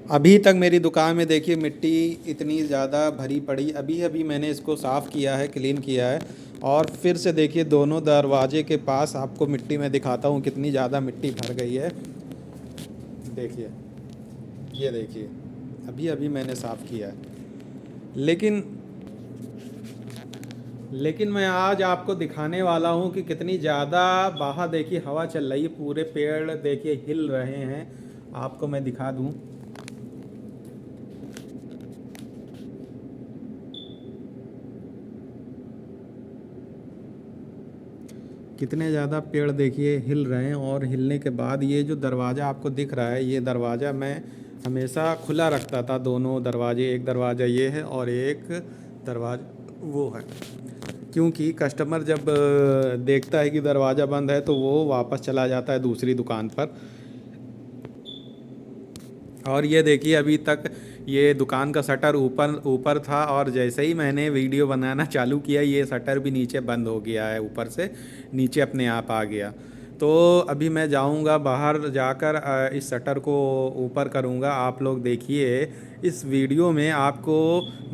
अभी तक मेरी दुकान में देखिए मिट्टी इतनी ज़्यादा भरी पड़ी, अभी अभी मैंने इसको साफ़ किया है, क्लीन किया है। और फिर से देखिए दोनों दरवाजे के पास आपको मिट्टी मैं दिखाता हूँ कितनी ज़्यादा मिट्टी भर गई है। देखिए, ये देखिए, अभी अभी मैंने साफ़ किया है। लेकिन लेकिन मैं आज आपको दिखाने वाला हूँ कि कितनी ज़्यादा बाहर देखिए हवा चल रही है, पूरे पेड़ देखिए हिल रहे हैं। आपको मैं दिखा दूँ, कितने ज़्यादा पेड़ देखिए हिल रहे हैं। और हिलने के बाद ये जो दरवाज़ा आपको दिख रहा है, ये दरवाज़ा मैं हमेशा खुला रखता था। दोनों दरवाजे, एक दरवाज़ा ये है और एक दरवाज़ा वो है, क्योंकि कस्टमर जब देखता है कि दरवाज़ा बंद है तो वो वापस चला जाता है दूसरी दुकान पर। और ये देखिए अभी तक ये दुकान का शटर ऊपर ऊपर था, और जैसे ही मैंने वीडियो बनाना चालू किया ये शटर भी नीचे बंद हो गया है, ऊपर से नीचे अपने आप आ गया। तो अभी मैं जाऊंगा बाहर जाकर इस शटर को ऊपर करूंगा। आप लोग देखिए इस वीडियो में आपको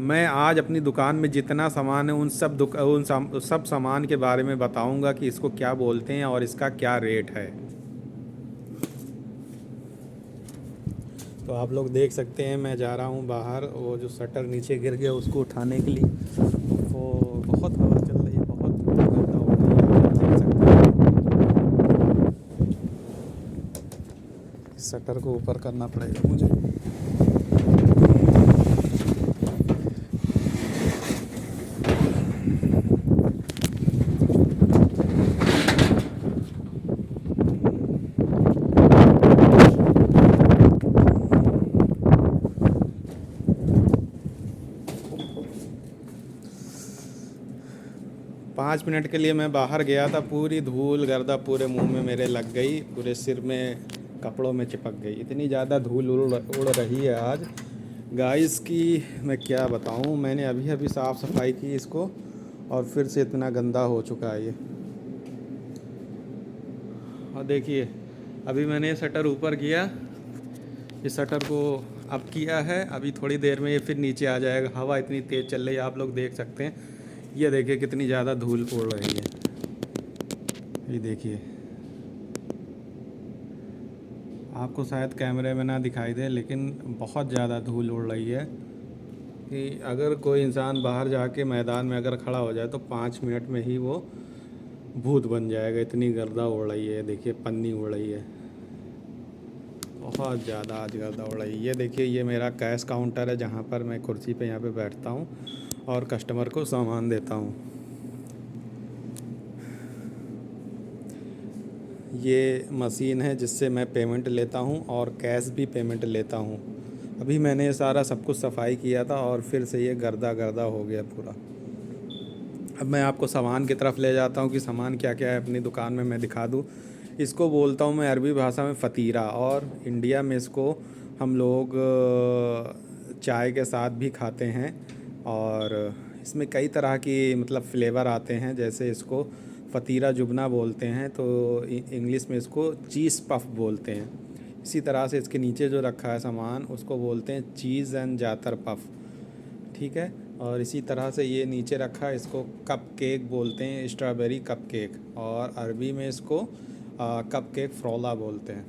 मैं आज अपनी दुकान में जितना सामान है सब सामान के बारे में बताऊंगा कि इसको क्या बोलते हैं और इसका क्या रेट है। तो आप लोग देख सकते हैं मैं जा रहा हूँ बाहर, वो जो शटर नीचे गिर गया उसको उठाने के लिए। वो बहुत हवा चल रही है, बहुत गंदा हो रही है, आप देख सकते हैं। इस शटर को ऊपर करना पड़ेगा मुझे। 5 मिनट के लिए मैं बाहर गया था, पूरी धूल गर्दा पूरे मुंह में मेरे लग गई, पूरे सिर में कपड़ों में चिपक गई। इतनी ज़्यादा धूल उड़ रही है आज गाइस की मैं क्या बताऊं। मैंने अभी अभी साफ़ सफाई की इसको और फिर से इतना गंदा हो चुका है ये। और देखिए अभी मैंने शटर ऊपर किया, इस शटर को अप किया है, अभी थोड़ी देर में ये फिर नीचे आ जाएगा। हवा इतनी तेज़ चल रही है, आप लोग देख सकते हैं। ये देखिए कितनी ज़्यादा धूल उड़ रही है, ये देखिए। आपको शायद कैमरे में ना दिखाई दे, लेकिन बहुत ज़्यादा धूल उड़ रही है कि अगर कोई इंसान बाहर जाके मैदान में अगर खड़ा हो जाए तो 5 मिनट में ही वो भूत बन जाएगा। इतनी गर्दा उड़ रही है, देखिए पन्नी उड़ रही है, बहुत ज़्यादा आज गर्दा उड़ रही है। ये देखिए ये मेरा कैश काउंटर है जहाँ पर मैं कुर्सी पे यहाँ पे बैठता हूँ और कस्टमर को सामान देता हूँ। ये मशीन है जिससे मैं पेमेंट लेता हूँ और कैश भी पेमेंट लेता हूँ। अभी मैंने ये सारा सब कुछ सफाई किया था और फिर से ये गर्दा गर्दा हो गया पूरा। अब मैं आपको सामान की तरफ ले जाता हूँ कि सामान क्या क्या है अपनी दुकान में मैं दिखा दूँ। इसको बोलता हूँ मैं अरबी भाषा में फ़तीरा, और इंडिया में इसको हम लोग चाय के साथ भी खाते हैं। और इसमें कई तरह की मतलब फ्लेवर आते हैं, जैसे इसको फ़तीरा जुबना बोलते हैं, तो इंग्लिश में इसको चीज़ पफ बोलते हैं। इसी तरह से इसके नीचे जो रखा है सामान उसको बोलते हैं चीज़ एंड जातर पफ, ठीक है। और इसी तरह से ये नीचे रखा है, इसको कप केक बोलते हैं, स्ट्रॉबेरी कप केक, और अरबी में इसको कप केक फ्रोला बोलते हैं।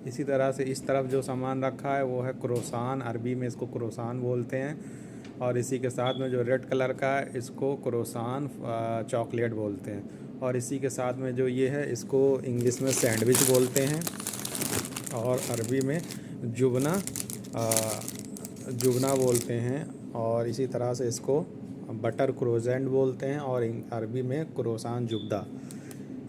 इसी तरह से इस तरफ जो सामान रखा है वो है क्रोसान, अरबी में इसको क्रोसान बोलते हैं। और इसी के साथ में जो रेड कलर का है इसको क्रोसान चॉकलेट बोलते हैं। और इसी के साथ में जो ये है इसको इंग्लिश में सैंडविच बोलते हैं, और अरबी में जुबना जुबना बोलते हैं। और इसी तरह से इसको बटर क्रोजेंट बोलते हैं, और अरबी में क्रोसान जुबदा।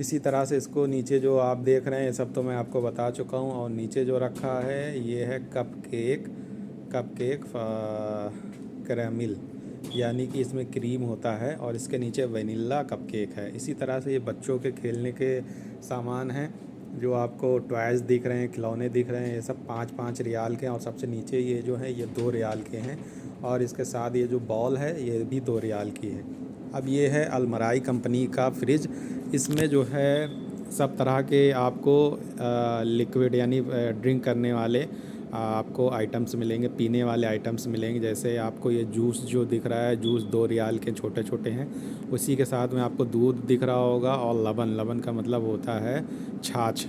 इसी तरह से इसको नीचे जो आप देख रहे हैं ये सब तो मैं आपको बता चुका हूँ। और नीचे जो रखा है ये है cup cake, cup cake caramel, यानी कि इसमें क्रीम होता है, और इसके नीचे वनीला कप केक है। इसी तरह से ये बच्चों के खेलने के सामान हैं, जो आपको टॉयज़ दिख रहे हैं, खिलौने दिख रहे हैं, ये सब 5-5 रियाल के हैं। और सबसे नीचे ये जो है ये 2 रियाल के हैं, और इसके साथ ये जो बॉल है ये भी 2 रियाल की है। अब ये है अलमराई कंपनी का फ्रिज, इसमें जो है सब तरह के आपको लिक्विड यानी ड्रिंक करने वाले आपको आइटम्स मिलेंगे, पीने वाले आइटम्स मिलेंगे। जैसे आपको ये जूस जो दिख रहा है, जूस 2 रियाल के छोटे छोटे हैं। उसी के साथ में आपको दूध दिख रहा होगा और लबन, लबन का मतलब होता है छाछ।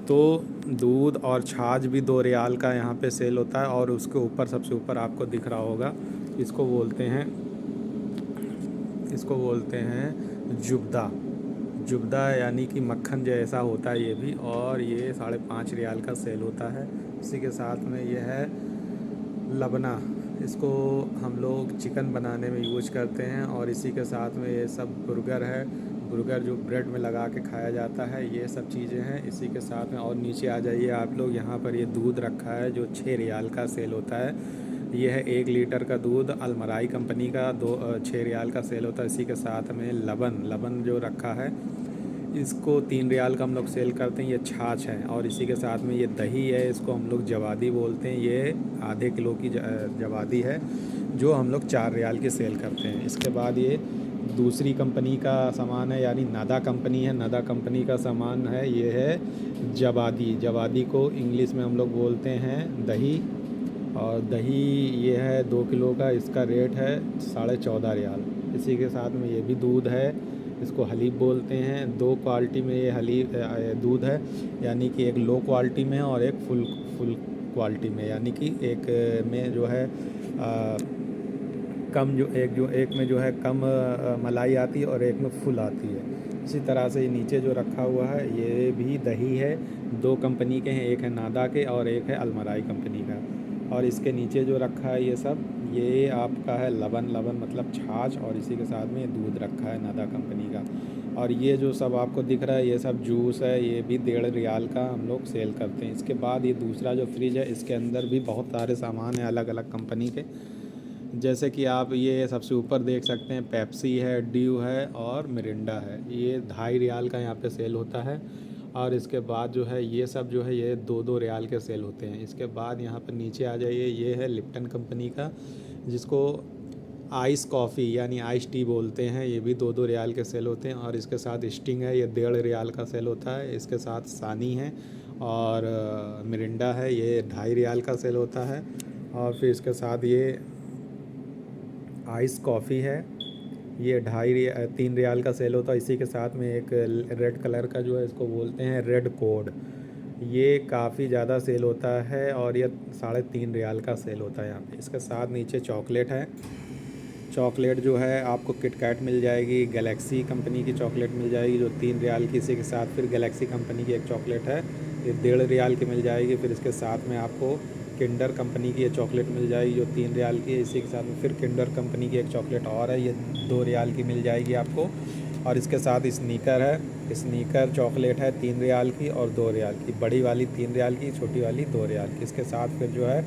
तो दूध और छाछ भी 2 रियाल का यहाँ पे सेल होता है। और उसके ऊपर सबसे ऊपर आपको दिख रहा होगा, इसको बोलते हैं जुब्दा। जुब्दा यानी कि मक्खन जैसा होता है ये भी, और ये 5.5 रियाल का सेल होता है। इसी के साथ में ये है लबना, इसको हम लोग चिकन बनाने में यूज करते हैं। और इसी के साथ में ये सब बुर्गर है, बुर्गर जो ब्रेड में लगा के खाया जाता है, ये सब चीज़ें हैं इसी के साथ में। और नीचे आ जाइए आप लोग, यहाँ पर ये दूध रखा है जो 6 रियाल का सेल होता है। ये है 1 लीटर का दूध, अलमराई कंपनी का 6 रियाल का सेल होता है। इसी के साथ में लबन जो रखा है, इसको 3 रियाल का हम लोग सेल करते हैं। ये छाछ है। और इसी के साथ में ये दही है, इसको हम लोग जवादी बोलते हैं। ये आधे किलो की जवादी है जो हम लोग 4 रियाल की सेल करते हैं। इसके बाद ये दूसरी कंपनी का सामान है, यानी नदा कंपनी है। नदा कंपनी का सामान है, ये है जवादी। जवादी को इंग्लिश में हम लोग बोलते हैं दही। और दही ये है 2 किलो का, इसका रेट है 14.5 रियाल। इसी के साथ में ये भी दूध है, इसको हलीब बोलते हैं। 2 क्वालिटी में ये दूध है, यानी कि एक लो क्वालिटी में और एक फुल क्वालिटी में। यानी कि एक में जो है एक में जो है कम मलाई आती है और एक में फुल आती है। इसी तरह से ये नीचे जो रखा हुआ है ये भी दही है। 2 कंपनी के हैं, एक है नादा के और एक है अलमराई कंपनी का। और इसके नीचे जो रखा है ये आपका है लबन मतलब छाछ। और इसी के साथ में ये दूध रखा है नादा कंपनी का। और ये जो सब आपको दिख रहा है ये सब जूस है, ये भी 1.5 रियाल का हम लोग सेल करते हैं। इसके बाद ये दूसरा जो फ्रिज है, इसके अंदर भी बहुत सारे सामान हैं अलग अलग कंपनी के। जैसे कि आप ये सबसे ऊपर देख सकते हैं, पेप्सी है, ड्यू है और मिरिंडा है। ये 2.5 रियाल का यहाँ पे सेल होता है। और इसके बाद जो है ये सब जो है ये 2-2 रियाल के सेल होते हैं। इसके बाद यहाँ पर नीचे आ जाइए, ये है लिप्टन कंपनी का, जिसको आइस कॉफ़ी यानी आइस टी बोलते हैं। ये भी 2-2 रियाल के सेल होते हैं। और इसके साथ स्टिंग है, ये 1.5 रियाल का सेल होता है। इसके साथ सानी है और मिरिंडा है, ये 2.5 रियाल का सेल होता है। और फिर इसके साथ ये आइस कॉफ़ी है, ये 3 रियाल का सेल होता है। इसी के साथ में एक रेड कलर का जो है इसको बोलते हैं रेड कोड, ये काफ़ी ज़्यादा सेल होता है और ये 3.5 रियाल का सेल होता है यहाँ पे। इसके साथ नीचे चॉकलेट है। चॉकलेट जो है आपको किटकैट मिल जाएगी, गैलेक्सी कंपनी की चॉकलेट मिल जाएगी जो 3 रियाल की। इसी के साथ फिर गैलेक्सी कंपनी की एक चॉकलेट है, ये 1.5 रियाल की मिल जाएगी। फिर इसके साथ में आपको किंडर कंपनी की ये चॉकलेट मिल जाएगी जो 3 रियाल की है। इसी के साथ में फिर किंडर कंपनी की एक चॉकलेट और है, ये 2 रियाल की मिल जाएगी आपको। और इसके साथ स्नीकर है, स्नीकर चॉकलेट है 3 रियाल की और 2 रियाल की। बड़ी वाली 3 रियाल की, छोटी वाली 2 रियाल की। इसके साथ फिर जो है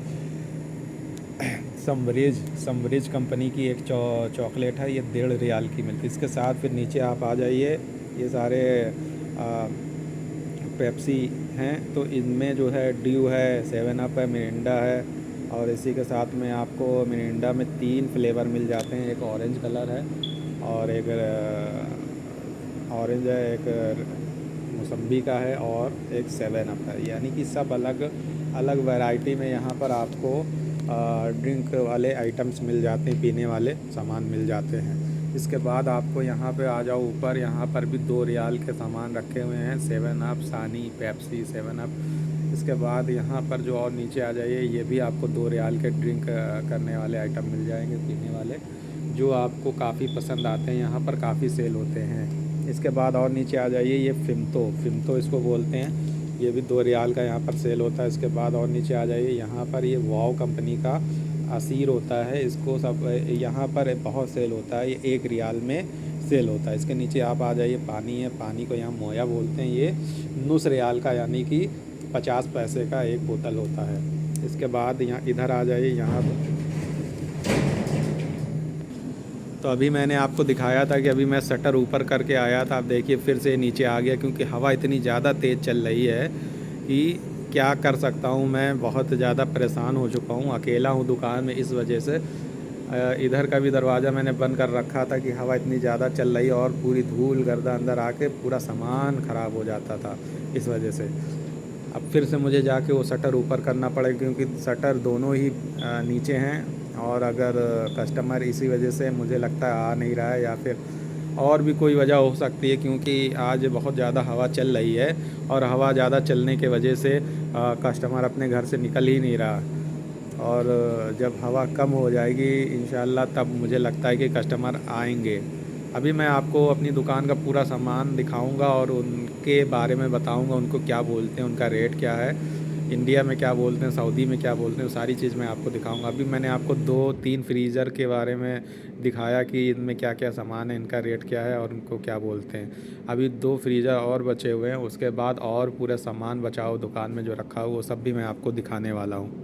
समरिज कंपनी की एक चॉकलेट है, ये 1.5 रियाल की मिलती है। इसके साथ फिर नीचे आप आ जाइए, ये सारे पेप्सी हैं। तो इनमें जो है ड्यू है, 7 अप है, मिरिंडा है। और इसी के साथ में आपको मिरिंडा में 3 फ्लेवर मिल जाते हैं, एक ऑरेंज कलर है और एक ऑरेंज है, एक मौसम्बी का है और एक 7 अप है। यानी कि सब अलग अलग वैरायटी में यहाँ पर आपको ड्रिंक वाले आइटम्स मिल जाते हैं, पीने वाले सामान मिल जाते हैं। इसके बाद आपको यहाँ पे आ जाओ ऊपर, यहाँ पर भी 2 रियाल के सामान रखे हुए हैं, 7 अप, सानी, पेप्सी, 7 अप। इसके बाद यहाँ पर जो और नीचे आ जाइए, ये भी आपको 2 रियाल के ड्रिंक करने वाले आइटम मिल जाएंगे, पीने वाले, जो आपको काफ़ी पसंद आते हैं, यहाँ पर काफ़ी सेल होते हैं। इसके बाद और नीचे आ जाइए, ये फिमतो इसको बोलते हैं, ये भी 2 रियाल का यहाँ पर सेल होता है। इसके बाद और नीचे आ जाइए, यहाँ पर ये वाव कंपनी का असीर होता है, इसको सब यहाँ पर बहुत सेल होता है, ये 1 रियाल में सेल होता है। इसके नीचे आप आ जाइए, पानी है, पानी को यहाँ मोया बोलते हैं, ये 9 रियाल का यानी कि 50 पैसे का एक बोतल होता है। इसके बाद यहाँ इधर आ जाइए, यहाँ तो अभी मैंने आपको दिखाया था कि अभी मैं शटर ऊपर करके आया था, आप देखिए फिर से नीचे आ गया, क्योंकि हवा इतनी ज़्यादा तेज़ चल रही है कि क्या कर सकता हूँ। मैं बहुत ज़्यादा परेशान हो चुका हूँ, अकेला हूँ दुकान में, इस वजह से इधर का भी दरवाज़ा मैंने बंद कर रखा था कि हवा इतनी ज़्यादा चल रही है और पूरी धूल गर्दा अंदर आके पूरा सामान ख़राब हो जाता था इस वजह से। अब फिर से मुझे जाके वो शटर ऊपर करना पड़ेगा क्योंकि शटर दोनों ही नीचे हैं और अगर कस्टमर इसी वजह से मुझे लगता है आ नहीं रहा है या फिर और भी कोई वजह हो सकती है क्योंकि आज बहुत ज़्यादा हवा चल रही है और हवा ज़्यादा चलने के वजह से कस्टमर अपने घर से निकल ही नहीं रहा। और जब हवा कम हो जाएगी इंशाल्लाह तब मुझे लगता है कि कस्टमर आएंगे। अभी मैं आपको अपनी दुकान का पूरा सामान दिखाऊंगा और उनके बारे में बताऊंगा, उनको क्या बोलते हैं, उनका रेट क्या है, इंडिया में क्या बोलते हैं, सऊदी में क्या बोलते हैं, वो सारी चीज़ मैं आपको दिखाऊंगा। अभी मैंने आपको 2-3 फ्रीज़र के बारे में दिखाया कि इनमें क्या क्या सामान है, इनका रेट क्या है और उनको क्या बोलते हैं। अभी 2 फ्रीज़र और बचे हुए हैं, उसके बाद और पूरा सामान बचा हो दुकान में जो रखा हो वो सब भी मैं आपको दिखाने वाला हूँ।